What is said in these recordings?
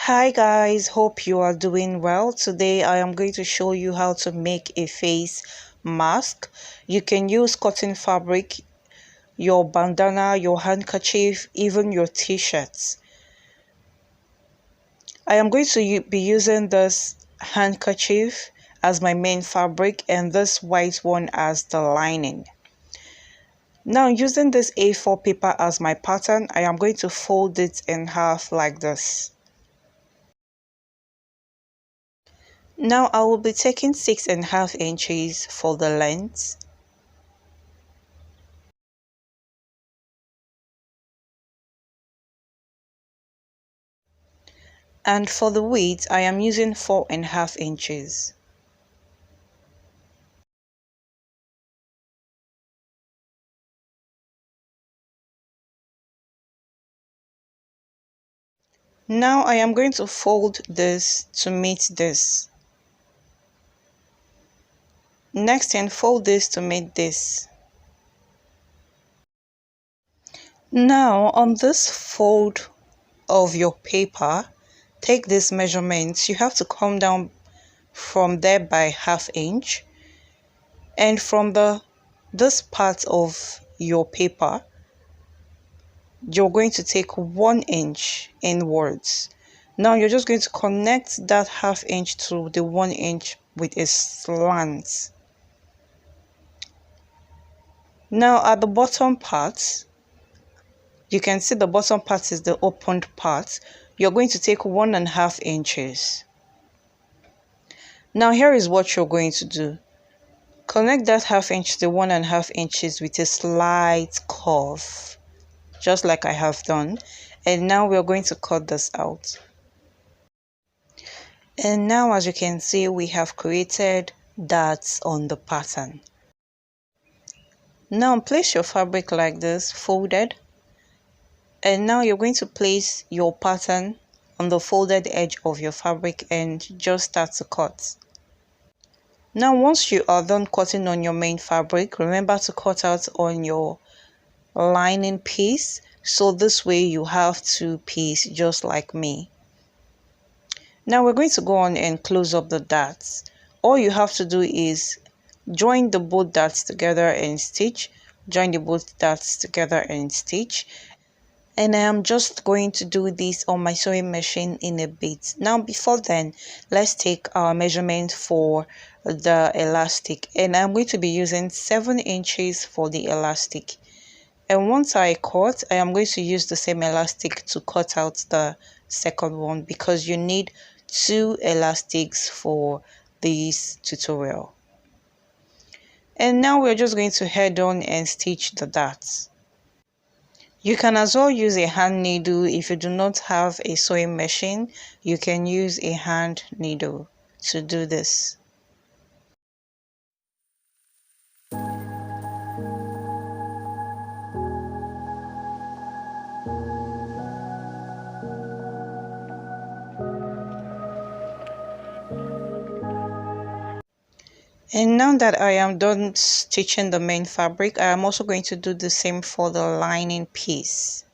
Hi guys, hope you are doing well. Today I am going to show you how to make a face mask. You can use cotton fabric, your bandana, your handkerchief, even your t-shirts. I am going to be using this handkerchief as my main fabric and this white one as the lining. Now using this A4 paper as my pattern, I am going to fold it in half like this. Now I will be taking 6.5 inches for the length. And for the width, I am using 4.5 inches. Now I am going to fold this to meet this. Next, and fold this to meet this. Now on this fold of your paper, take these measurements. You have to come down from there by 1/2 inch, and from this part of your paper you're going to take 1 inch inwards. Now you're just going to connect that 1/2 inch to the 1 inch with a slant. Now at the bottom part, you can see the bottom part is the opened part. You're going to take 1.5 inches. Now here is what you're going to do. Connect that 1/2 inch to 1.5 inches with a slight curve, just like I have done. And now we're going to cut this out. And now as you can see, we have created darts on the pattern. Now place your fabric like this, folded. And now you're going to place your pattern on the folded edge of your fabric and just start to cut. Now once you are done cutting on your main fabric, remember to cut out on your lining piece. So this way you have 2 pieces just like me. Now we're going to go on and close up the darts. All you have to do is join the both darts together and stitch. Join the both darts together and stitch. And I am just going to do this on my sewing machine in a bit. Now before then, let's take our measurement for the elastic. And I'm going to be using 7 inches for the elastic. And once I cut, I am going to use the same elastic to cut out the second one, because you need 2 elastics for this tutorial. And now we're just going to head on and stitch the darts. You can as well use a hand needle. If you do not have a sewing machine, you can use a hand needle to do this. And now that I am done stitching the main fabric, I am also going to do the same for the lining piece.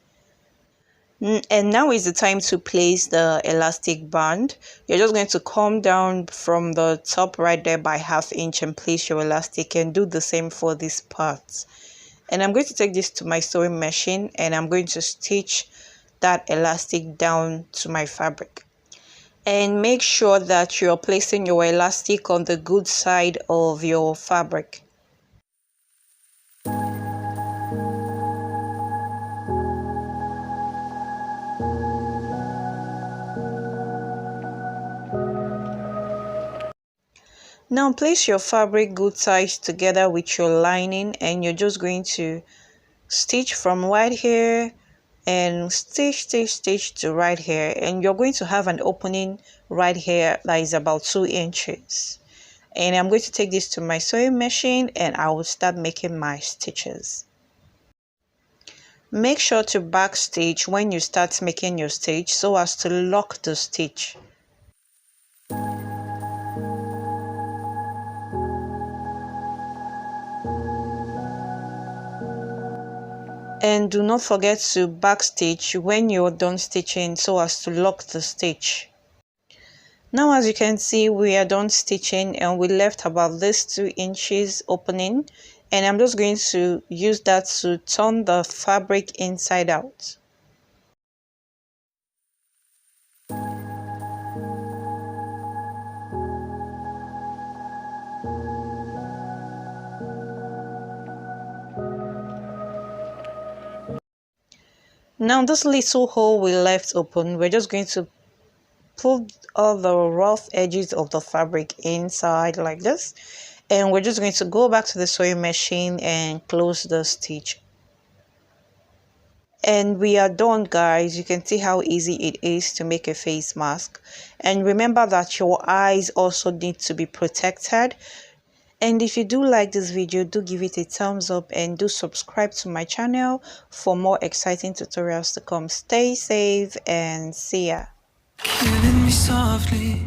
And now is the time to place the elastic band. You're just going to come down from the top right there by 1/2 inch and place your elastic, and do the same for this part. And I'm going to take this to my sewing machine and I'm going to stitch that elastic down to my fabric. And make sure that you're placing your elastic on the good side of your fabric. Now place your fabric good size together with your lining, and you're just going to stitch from right here and stitch to right here, and you're going to have an opening right here that is about 2 inches. And I'm going to take this to my sewing machine and I will start making my stitches. Make sure to back stitch when you start making your stitch so as to lock the stitch. And do not forget to backstitch when you're done stitching so as to lock the stitch. Now as you can see, we are done stitching and we left about this 2 inches opening, and I'm just going to use that to turn the fabric inside out. Now this little hole we left open, we're just going to put all the rough edges of the fabric inside like this, and we're just going to go back to the sewing machine and close the stitch. And we are done, guys. You can see how easy it is to make a face mask. And remember that your eyes also need to be protected. And if you do like this video, do give it a thumbs up and do subscribe to my channel for more exciting tutorials to come. Stay safe and see ya. Killing me softly.